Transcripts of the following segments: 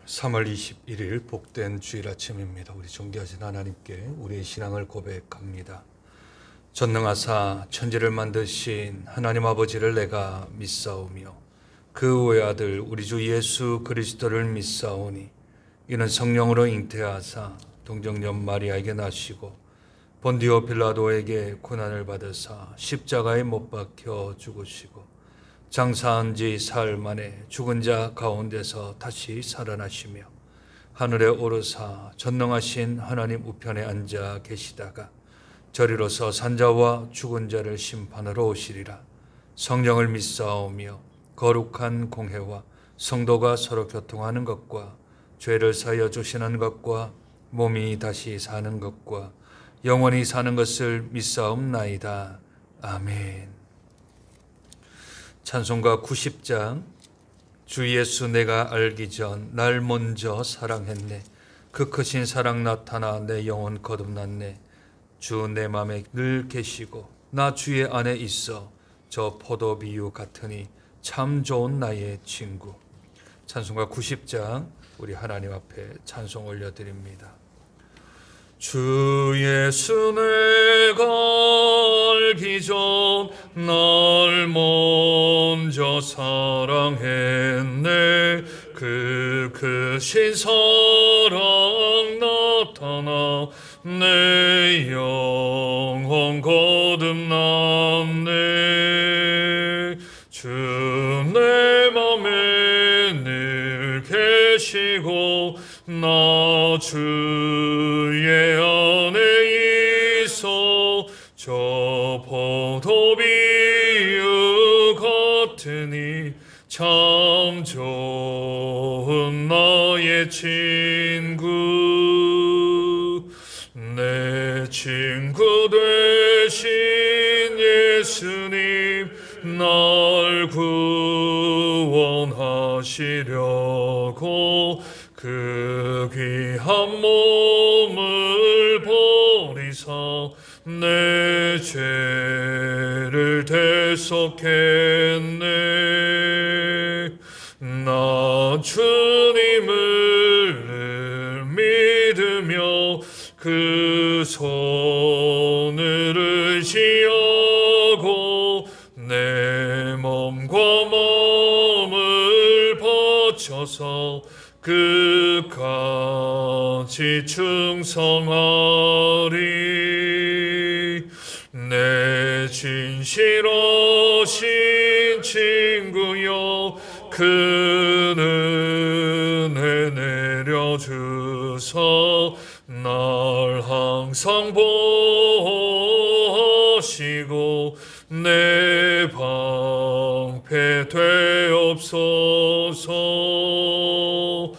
3월 21일 복된 주일 아침입니다. 우리 존귀하신 하나님께 우리의 신앙을 고백합니다. 전능하사 천지를 만드신 하나님 아버지를 내가 믿사오며 그 외아들 우리 주 예수 그리스도를 믿사오니 이는 성령으로 잉태하사 동정녀 마리아에게 나시고 본디오 빌라도에게 고난을 받으사 십자가에 못 박혀 죽으시고 장사한 지 사흘 만에 죽은 자 가운데서 다시 살아나시며 하늘에 오르사 전능하신 하나님 우편에 앉아 계시다가 저리로서 산자와 죽은 자를 심판하러 오시리라. 성령을 믿사오며 거룩한 공회와 성도가 서로 교통하는 것과 죄를 사하여 주시는 것과 몸이 다시 사는 것과 영원히 사는 것을 믿사옵나이다. 아멘. 찬송가 90장. 주 예수 내가 알기 전 날 먼저 사랑했네. 그 크신 사랑 나타나 내 영혼 거듭났네. 주 내 맘에 늘 계시고 나 주의 안에 있어 저 포도비유 같으니 참 좋은 나의 친구. 찬송가 90장 우리 하나님 앞에 찬송 올려드립니다. 주 예수 내가 알기 전 날 먼저 사랑했네. 그 크신 사랑 나타나 내 영혼 거듭났네. 주 내 맘에 늘 계시고 나 주의 안에 있어 저 포도비유 같으니 참 좋은 나의 친구. 내 친구 되신 예수님 날 구원하시려고 그 귀한 몸을 버리사 내 죄를 대속했네. 나 주님을 믿으며 그 손을 의지하고 내 몸과 마음을 바쳐서 끝까지 충성하리. 내 진실하신 친구여 그 은혜 내려주사 날 항상 보호하시고 내 방패 되옵소서.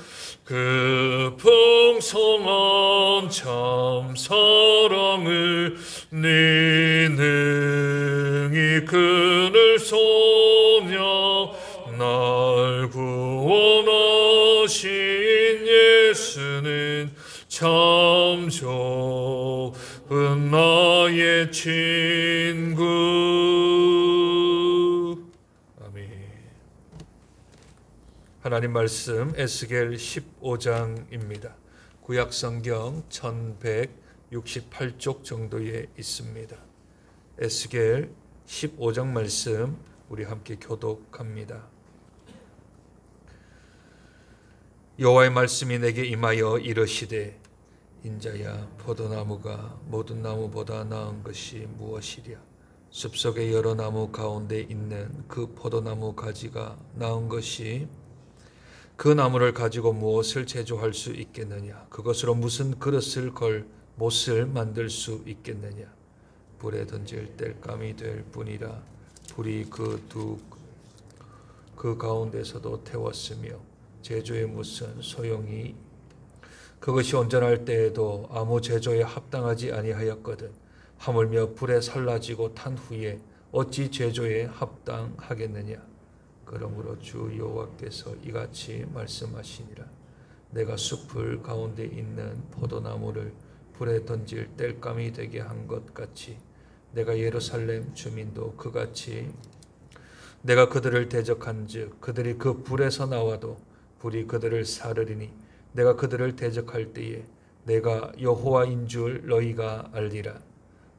그 풍성한 참 사랑을 네 능히 그늘 소냐 날 구원하신 예수는 참 좋은 나의 친구. 아멘. 하나님 말씀 에스겔 15장입니다. 구약 성경 1168쪽 정도에 있습니다. 에스겔 15장 말씀 우리 함께 교독합니다. 여호와의 말씀이 내게 임하여 이르시되 인자야 포도나무가 모든 나무보다 나은 것이 무엇이랴. 숲속의 여러 나무 가운데 있는 그 포도나무 가지가 나은 것이 그 나무를 가지고 무엇을 제조할 수 있겠느냐. 그것으로 무슨 그릇을 걸 못을 만들 수 있겠느냐. 불에 던질 땔감이 될 뿐이라. 불이 그 가운데서도 태웠으며 제조에 무슨 소용이. 그것이 온전할 때에도 아무 제조에 합당하지 아니하였거든. 하물며 불에 살라지고 탄 후에 어찌 제조에 합당하겠느냐. 그러므로 주 여호와께서 이같이 말씀하시니라. 내가 숲을 가운데 있는 포도나무를 불에 던질 땔감이 되게 한 것 같이 내가 예루살렘 주민도 그같이 내가 그들을 대적한즉 그들이 그 불에서 나와도 불이 그들을 사르리니 내가 그들을 대적할 때에 내가 여호와인 줄 너희가 알리라.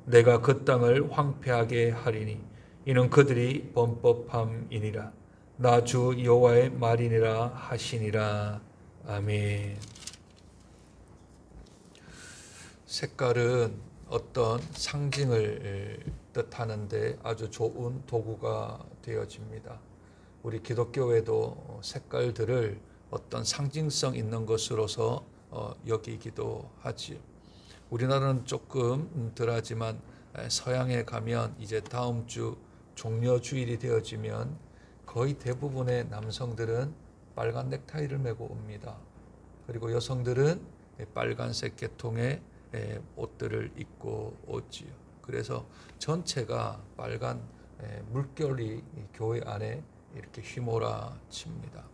내가 그 땅을 황폐하게 하리니 이는 그들이 범법함이니라. 나 주 여호와의 말이니라 하시니라. 아멘. 색깔은 어떤 상징을 뜻하는데 아주 좋은 도구가 되어집니다. 우리 기독교에도 색깔들을 어떤 상징성 있는 것으로서 여기기도 하지요. 우리나라는 조금 덜하지만 서양에 가면 이제 다음 주 종려주일이 되어지면 거의 대부분의 남성들은 빨간 넥타이를 메고 옵니다. 그리고 여성들은 빨간색 계통의 옷들을 입고 오지요. 그래서 전체가 빨간 물결이 교회 안에 이렇게 휘몰아칩니다.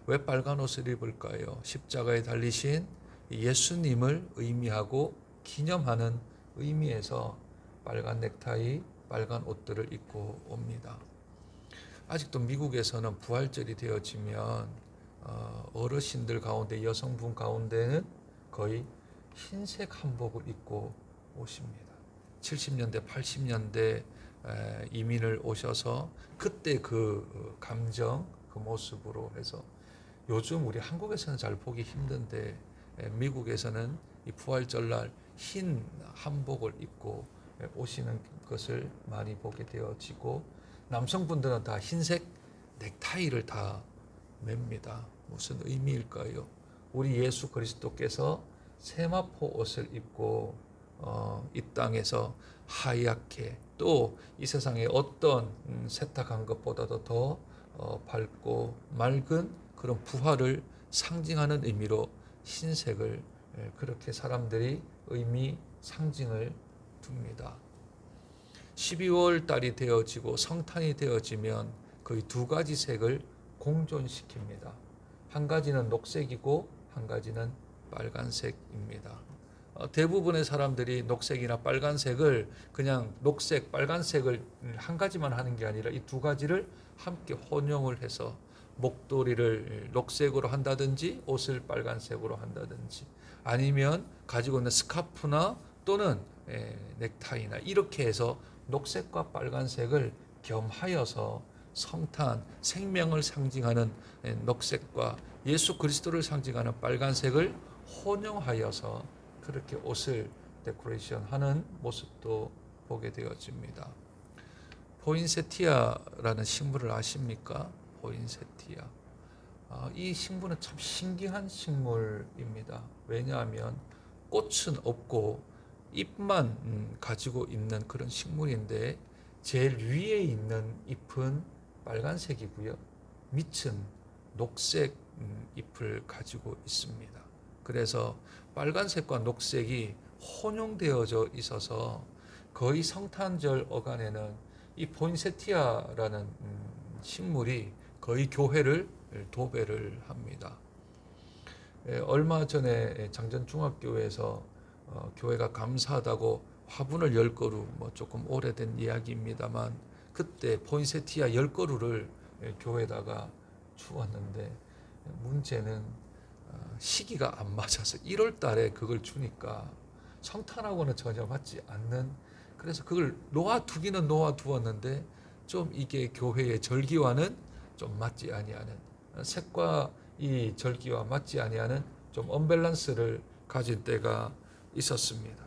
왜 빨간 옷을 입을까요? 십자가에 달리신 예수님을 의미하고 기념하는 의미에서 빨간 넥타이, 빨간 옷들을 입고 옵니다. 아직도 미국에서는 부활절이 되어지면 어르신들 가운데, 여성분 가운데는 거의 흰색 한복을 입고 오십니다. 70년대, 80년대 이민을 오셔서 그때 그 감정, 그 모습으로 해서 요즘 우리 한국에서는 잘 보기 힘든데 미국에서는 이 부활절날 흰 한복을 입고 오시는 것을 많이 보게 되어지고, 남성분들은 다 흰색 넥타이를 다 맵니다. 무슨 의미일까요? 우리 예수 그리스도께서 세마포 옷을 입고 이 땅에서 하얗게, 또 이 세상에 어떤 세탁한 것보다도 더 밝고 맑은 그런 부활을 상징하는 의미로 흰색을 그렇게 사람들이 의미 상징을 둡니다. 12월 달이 되어지고 성탄이 되어지면 거의 두 가지 색을 공존시킵니다. 한 가지는 녹색이고 한 가지는 빨간색입니다. 대부분의 사람들이 녹색이나 빨간색을 그냥 녹색, 빨간색을 한 가지만 하는 게 아니라 이 두 가지를 함께 혼용을 해서 목도리를 녹색으로 한다든지 옷을 빨간색으로 한다든지, 아니면 가지고 있는 스카프나 또는 넥타이나 이렇게 해서 녹색과 빨간색을 겸하여서 성탄, 생명을 상징하는 녹색과 예수 그리스도를 상징하는 빨간색을 혼용하여서 그렇게 옷을 데코레이션하는 모습도 보게 되어집니다. 포인세티아라는 식물을 아십니까? 포인세티아. 이 식물은 참 신기한 식물입니다. 왜냐하면 꽃은 없고 잎만 가지고 있는 그런 식물인데, 제일 위에 있는 잎은 빨간색이고요, 밑은 녹색 잎을 가지고 있습니다. 그래서 빨간색과 녹색이 혼용되어져 있어서 거의 성탄절 어간에는 이 포인세티아라는 식물이 거의 교회를 도배를 합니다. 얼마 전에 장전중학교에서 교회가 감사하다고 화분을 10그루, 조금 오래된 이야기입니다만, 그때 포인세티아 10그루를 교회에다가 주었는데, 문제는 시기가 안 맞아서 1월 달에 그걸 주니까 성탄하고는 전혀 맞지 않는, 그래서 그걸 놓아두기는 놓아두었는데 좀 이게 교회의 절기와는 좀 맞지 아니하는, 색과 이 절기와 맞지 아니하는 좀 언밸런스를 가진 때가 있었습니다.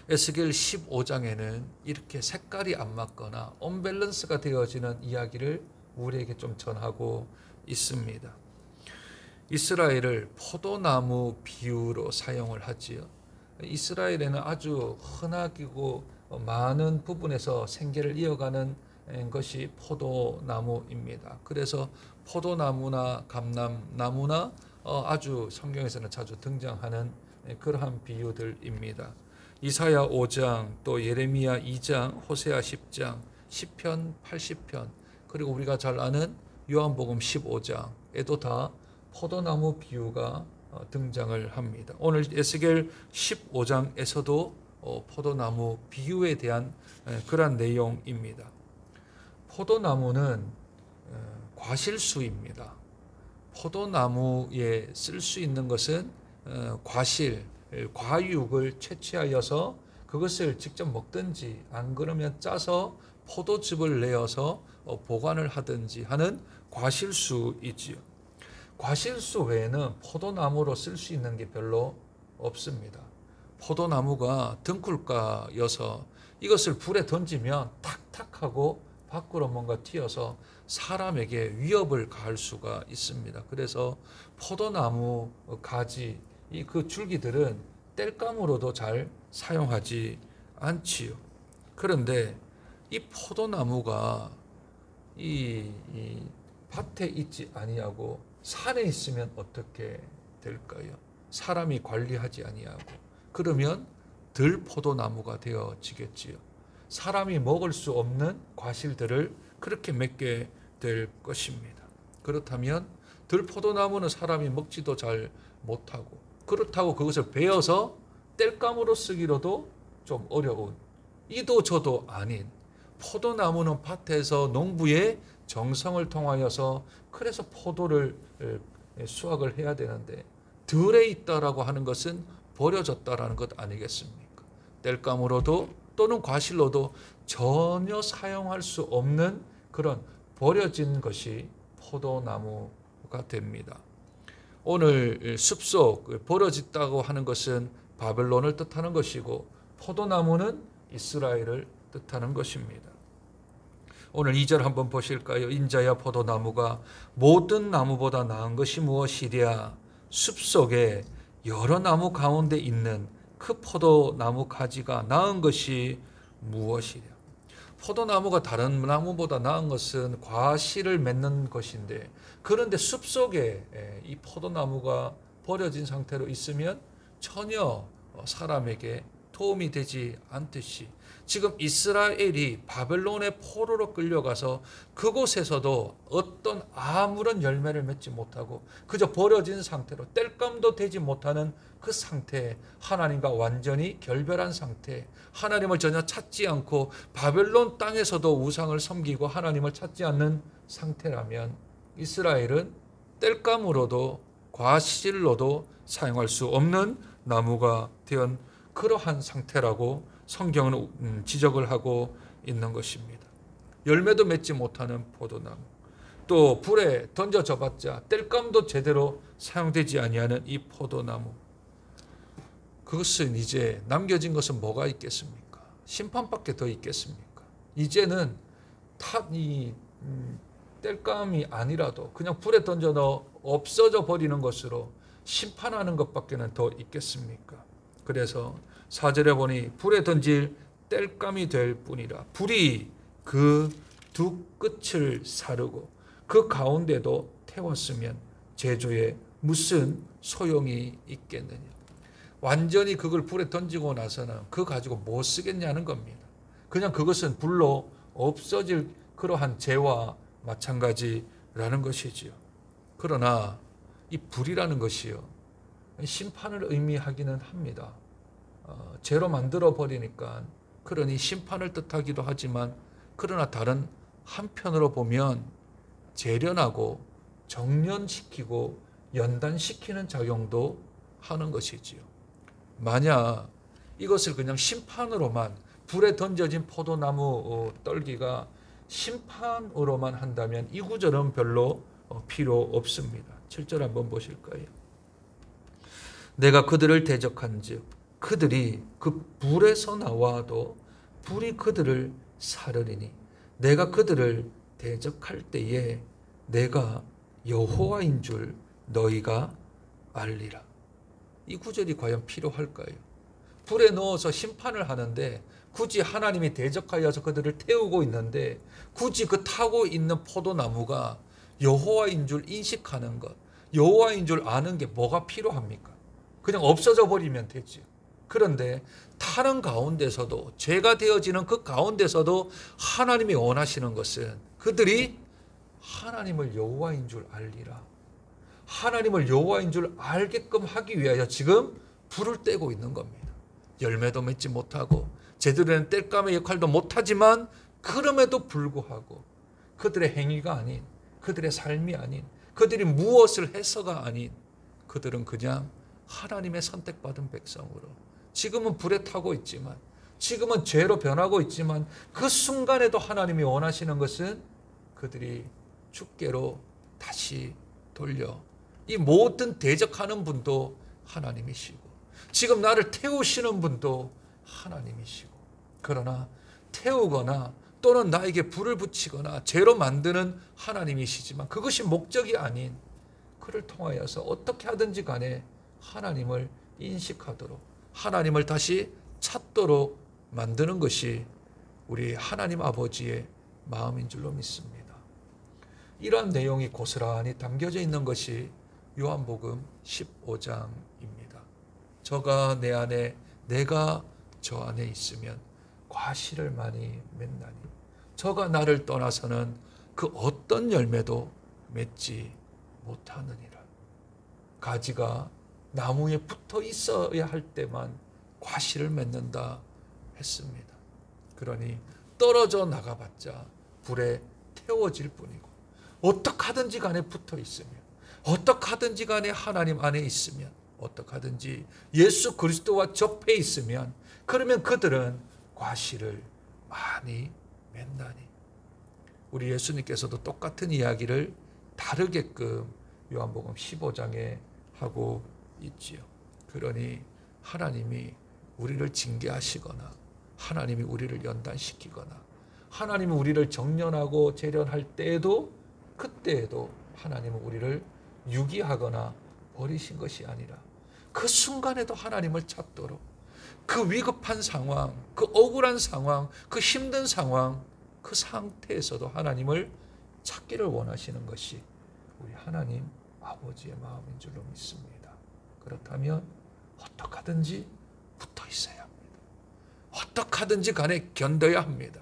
에스겔 15장에는 이렇게 색깔이 안 맞거나 언밸런스가 되어지는 이야기를 우리에게 좀 전하고 있습니다. 이스라엘을 포도나무 비유로 사용을 하지요. 이스라엘에는 아주 흔하고 많은 부분에서 생계를 이어가는 것이 포도나무입니다. 그래서 포도나무나 감람나무나 아주 성경에서는 자주 등장하는 그러한 비유들입니다. 이사야 5장, 또 예레미야 2장, 호세아 10장, 시편 80편, 그리고 우리가 잘 아는 요한복음 15장에도 다 포도나무 비유가 등장을 합니다. 오늘 에스겔 15장에서도 포도나무 비유에 대한 그런 내용입니다. 포도나무는 과실수입니다. 포도나무에 쓸 수 있는 것은 과실, 과육을 채취하여서 그것을 직접 먹든지 안 그러면 짜서 포도즙을 내어서 보관을 하든지 하는 과실수이지요. 과실수 외에는 포도나무로 쓸 수 있는 게 별로 없습니다. 포도나무가 등굴가여서 이것을 불에 던지면 탁탁하고 밖으로 뭔가 튀어서 사람에게 위협을 가할 수가 있습니다. 그래서 포도나무 가지, 그 줄기들은 땔감으로도 잘 사용하지 않지요. 그런데 이 포도나무가 이 밭에 있지 아니하고 산에 있으면 어떻게 될까요? 사람이 관리하지 아니하고 그러면 들포도나무가 되어지겠지요. 사람이 먹을 수 없는 과실들을 그렇게 맺게 될 것입니다. 그렇다면 들포도나무는 사람이 먹지도 잘 못하고 그렇다고 그것을 베어서 땔감으로 쓰기로도 좀 어려운 이도 저도 아닌 포도나무는 밭에서 농부의 정성을 통하여서 그래서 포도를 수확을 해야 되는데 들에 있다라고 하는 것은 버려졌다라는 것 아니겠습니까? 땔감으로도 또는 과실로도 전혀 사용할 수 없는 그런 버려진 것이 포도나무가 됩니다. 오늘 숲속 버려졌다고 하는 것은 바벨론을 뜻하는 것이고 포도나무는 이스라엘을 뜻하는 것입니다. 오늘 2절 한번 보실까요? 인자야 포도나무가 모든 나무보다 나은 것이 무엇이랴? 숲속에 여러 나무 가운데 있는 그 포도나무 가지가 나은 것이 무엇이랴? 포도나무가 다른 나무보다 나은 것은 과실을 맺는 것인데 그런데 숲속에 이 포도나무가 버려진 상태로 있으면 전혀 사람에게 도움이 되지 않듯이 지금 이스라엘이 바벨론의 포로로 끌려가서 그곳에서도 어떤 아무런 열매를 맺지 못하고 그저 버려진 상태로 땔감도 되지 못하는 그 상태에 하나님과 완전히 결별한 상태, 하나님을 전혀 찾지 않고 바벨론 땅에서도 우상을 섬기고 하나님을 찾지 않는 상태라면 이스라엘은 땔감으로도 과실로도 사용할 수 없는 나무가 된 그러한 상태라고 성경은 지적을 하고 있는 것입니다. 열매도 맺지 못하는 포도나무, 또 불에 던져져봤자 땔감도 제대로 사용되지 아니하는 이 포도나무, 그것은 이제 남겨진 것은 뭐가 있겠습니까? 심판밖에 더 있겠습니까? 이제는 이 땔감이 아니라도 그냥 불에 던져 넣어 없어져 버리는 것으로 심판하는 것밖에는 더 있겠습니까? 그래서 4절에 보니 불에 던질 땔감이 될 뿐이라. 불이 그 두 끝을 사르고 그 가운데도 태웠으면 제조에 무슨 소용이 있겠느냐. 완전히 그걸 불에 던지고 나서는 그거 가지고 못 쓰겠냐는 겁니다. 그냥 그것은 불로 없어질 그러한 재와 마찬가지라는 것이지요. 그러나 이 불이라는 것이요, 심판을 의미하기는 합니다. 죄로 만들어 버리니까 그러니 심판을 뜻하기도 하지만 그러나 다른 한편으로 보면 재련하고 정련시키고 연단시키는 작용도 하는 것이지요. 만약 이것을 그냥 심판으로만, 불에 던져진 포도나무 떨기가 심판으로만 한다면 이 구절은 별로 필요 없습니다. 7절 한번 보실까요? 내가 그들을 대적한즉 그들이 그 불에서 나와도 불이 그들을 사르리니 내가 그들을 대적할 때에 내가 여호와인 줄 너희가 알리라. 이 구절이 과연 필요할까요? 불에 넣어서 심판을 하는데 굳이 하나님이 대적하여서 그들을 태우고 있는데 굳이 그 타고 있는 포도나무가 여호와인 줄 인식하는 것, 여호와인 줄 아는 게 뭐가 필요합니까? 그냥 없어져 버리면 되지요. 그런데 타는 가운데서도, 죄가 되어지는 그 가운데서도 하나님이 원하시는 것은 그들이 하나님을 여호와인 줄 알리라. 하나님을 여호와인 줄 알게끔 하기 위하여 지금 불을 떼고 있는 겁니다. 열매도 맺지 못하고 제대로 된 땔감의 역할도 못하지만 그럼에도 불구하고 그들의 행위가 아닌, 그들의 삶이 아닌, 그들이 무엇을 해서가 아닌 그들은 그냥 하나님의 선택받은 백성으로 지금은 불에 타고 있지만 지금은 죄로 변하고 있지만 그 순간에도 하나님이 원하시는 것은 그들이 주께로 다시 돌려 이 모든 대적하는 분도 하나님이시고 지금 나를 태우시는 분도 하나님이시고 그러나 태우거나 또는 나에게 불을 붙이거나 죄로 만드는 하나님이시지만 그것이 목적이 아닌 그를 통하여서 어떻게 하든지 간에 하나님을 인식하도록 하나님을 다시 찾도록 만드는 것이 우리 하나님 아버지의 마음인 줄로 믿습니다. 이러한 내용이 고스란히 담겨져 있는 것이 요한복음 15장입니다. 저가 내 안에 내가 저 안에 있으면 과실을 많이 맺나니 저가 나를 떠나서는 그 어떤 열매도 맺지 못하느니라. 가지가 나무에 붙어 있어야 할 때만 과실을 맺는다 했습니다. 그러니 떨어져 나가봤자 불에 태워질 뿐이고 어떡하든지 간에 붙어 있으면 어떡하든지 간에 하나님 안에 있으면 어떡하든지 예수 그리스도와 접해 있으면 그러면 그들은 과실을 많이 맺나니. 우리 예수님께서도 똑같은 이야기를 다르게끔 요한복음 15장에 하고 있지요. 그러니 하나님이 우리를 징계하시거나 하나님이 우리를 연단시키거나 하나님이 우리를 정련하고 재련할 때에도 그때에도 하나님은 우리를 유기하거나 버리신 것이 아니라 그 순간에도 하나님을 찾도록 그 위급한 상황, 그 억울한 상황, 그 힘든 상황, 그 상태에서도 하나님을 찾기를 원하시는 것이 우리 하나님 아버지의 마음인 줄로 믿습니다. 그렇다면 어떡하든지 붙어 있어야 합니다. 어떡하든지 간에 견뎌야 합니다.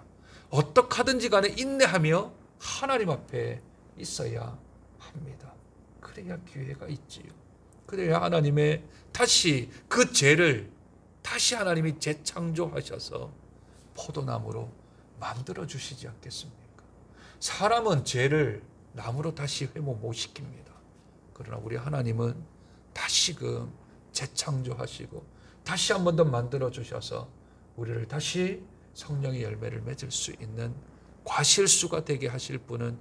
어떡하든지 간에 인내하며 하나님 앞에 있어야 합니다. 그래야 기회가 있지요. 그래야 하나님의 다시 그 죄를 다시 하나님이 재창조하셔서 포도나무로 만들어 주시지 않겠습니까? 사람은 죄를 나무로 다시 회복 못 시킵니다. 그러나 우리 하나님은 다시금 재창조하시고 다시 한 번 더 만들어 주셔서 우리를 다시 성령의 열매를 맺을 수 있는 과실수가 되게 하실 분은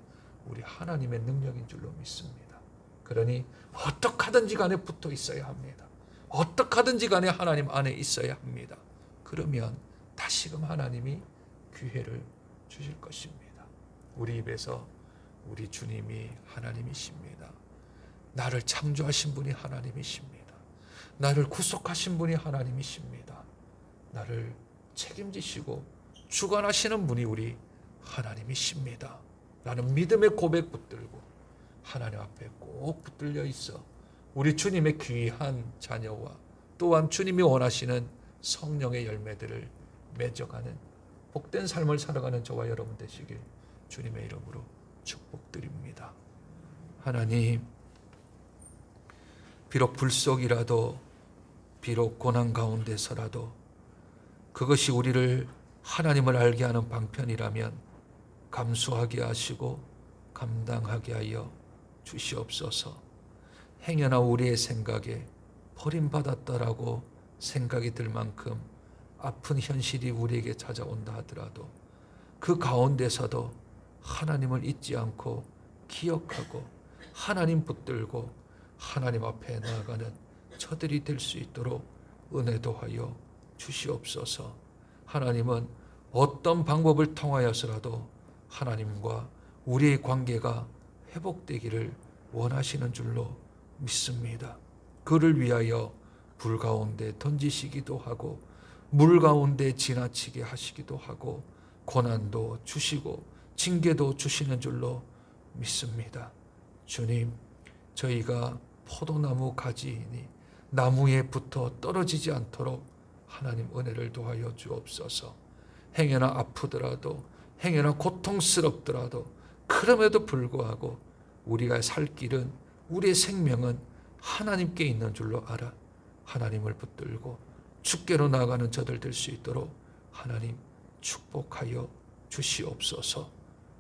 우리 하나님의 능력인 줄로 믿습니다. 그러니 어떡하든지 간에 붙어 있어야 합니다. 어떡하든지 간에 하나님 안에 있어야 합니다. 그러면 다시금 하나님이 기회를 주실 것입니다. 우리 입에서 우리 주님이 하나님이십니다. 나를 창조하신 분이 하나님이십니다. 나를 구속하신 분이 하나님이십니다. 나를 책임지시고 주관하시는 분이 우리 하나님이십니다. 라는 믿음의 고백 붙들고 하나님 앞에 꼭 붙들려 있어 우리 주님의 귀한 자녀와 또한 주님이 원하시는 성령의 열매들을 맺어가는 복된 삶을 살아가는 저와 여러분 되시길 주님의 이름으로 축복드립니다. 하나님, 비록 불 속이라도 비록 고난 가운데서라도 그것이 우리를 하나님을 알게 하는 방편이라면 감수하게 하시고 감당하게 하여 주시옵소서. 행여나 우리의 생각에 버림받았다라고 생각이 들 만큼 아픈 현실이 우리에게 찾아온다 하더라도 그 가운데서도 하나님을 잊지 않고 기억하고 하나님 붙들고 하나님 앞에 나아가는 저들이 될 수 있도록 은혜도 하여 주시옵소서. 하나님은 어떤 방법을 통하여서라도 하나님과 우리의 관계가 회복되기를 원하시는 줄로 믿습니다. 그를 위하여 불 가운데 던지시기도 하고 물 가운데 지나치게 하시기도 하고 고난도 주시고 징계도 주시는 줄로 믿습니다. 주님, 저희가 포도나무 가지이니 나무에 붙어 떨어지지 않도록 하나님 은혜를 도하여 주옵소서. 행여나 아프더라도 행여나 고통스럽더라도 그럼에도 불구하고 우리가 살 길은 우리의 생명은 하나님께 있는 줄로 알아 하나님을 붙들고 주께로 나아가는 저들 될 수 있도록 하나님 축복하여 주시옵소서.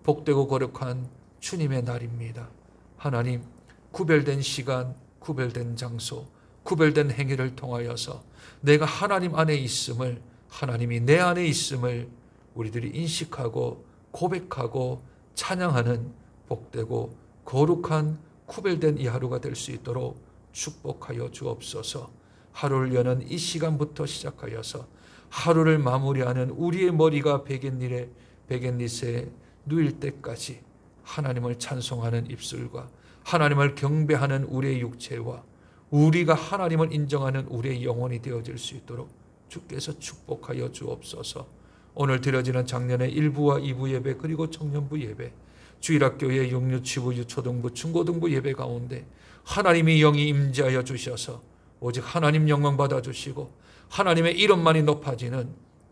복되고 거룩한 주님의 날입니다. 하나님, 구별된 시간, 구별된 장소, 구별된 행위를 통하여서 내가 하나님 안에 있음을, 하나님이 내 안에 있음을 우리들이 인식하고 고백하고 찬양하는 복되고 거룩한 구별된 이 하루가 될 수 있도록 축복하여 주옵소서. 하루를 여는 이 시간부터 시작하여서 하루를 마무리하는 우리의 머리가 베갯닛에 누일 때까지 하나님을 찬송하는 입술과 하나님을 경배하는 우리의 육체와 우리가 하나님을 인정하는 우리의 영혼이 되어질 수 있도록 주께서 축복하여 주옵소서. 오늘 드려지는 작년의 1부와 2부 예배 그리고 청년부 예배, 주일학교의 영유치부, 유초등부, 중고등부 예배 가운데 하나님의 영이 임재하여 주셔서 오직 하나님 영광 받아주시고 하나님의 이름만이 높아지는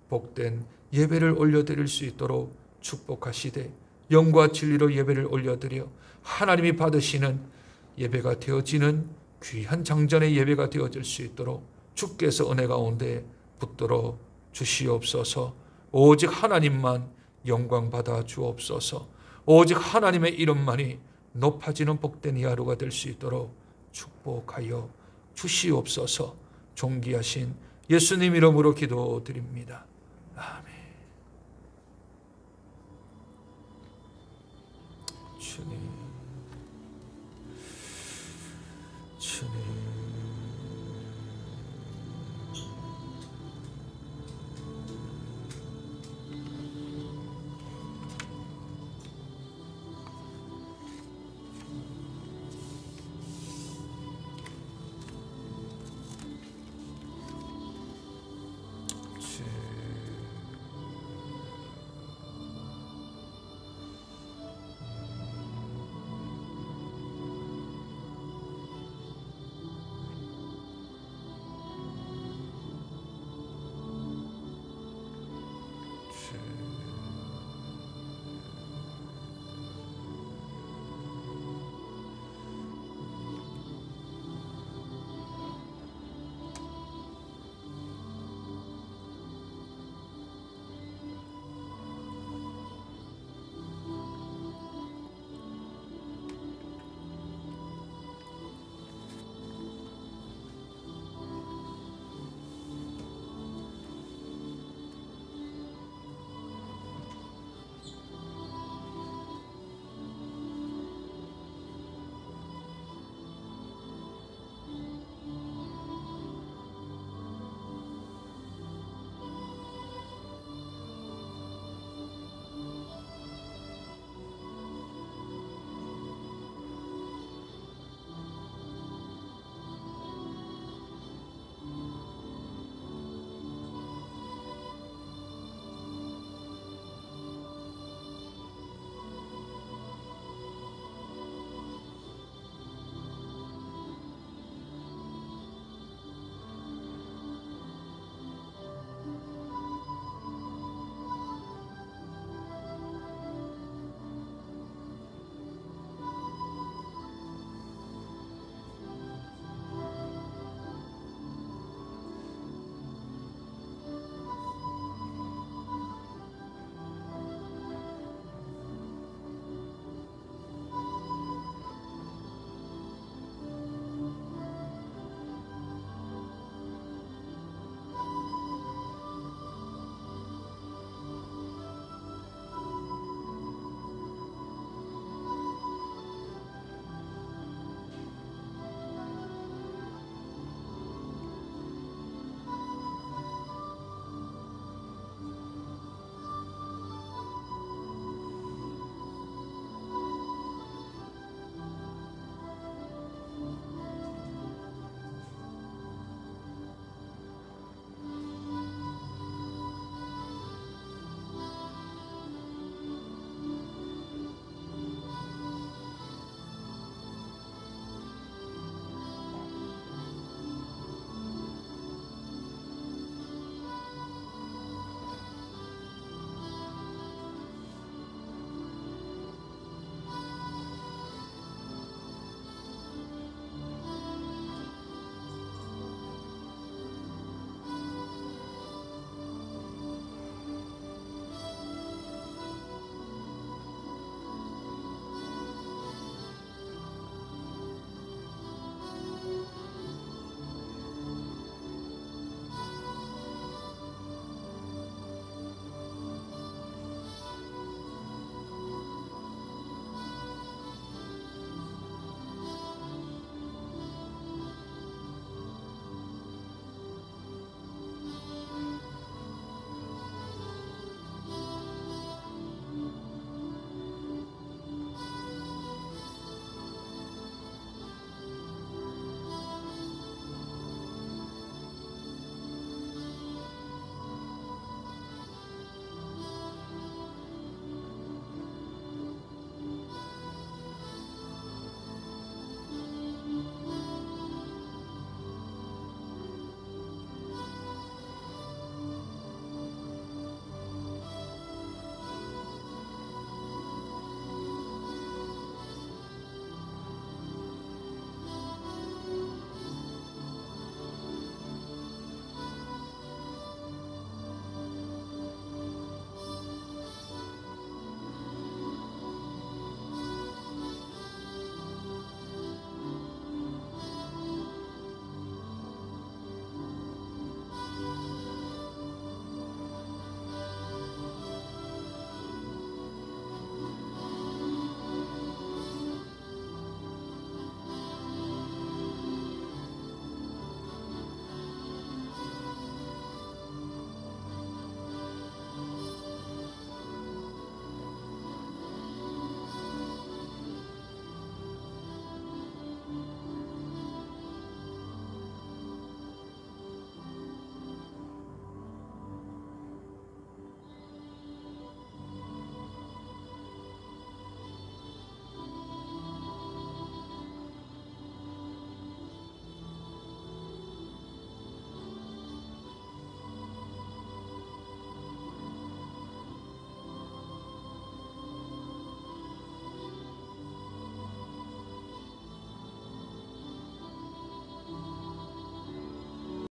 복된 예배를 올려드릴 수 있도록 축복하시되 영과 진리로 예배를 올려드려 하나님이 받으시는 예배가 되어지는 귀한 장전의 예배가 되어질 수 있도록 주께서 은혜 가운데 붙들어 주시옵소서. 오직 하나님만 영광 받아 주옵소서. 오직 하나님의 이름만이 높아지는 복된 이 하루가 될 수 있도록 축복하여 주시옵소서. 존귀하신 예수님 이름으로 기도드립니다. 아멘. 주님, 주님.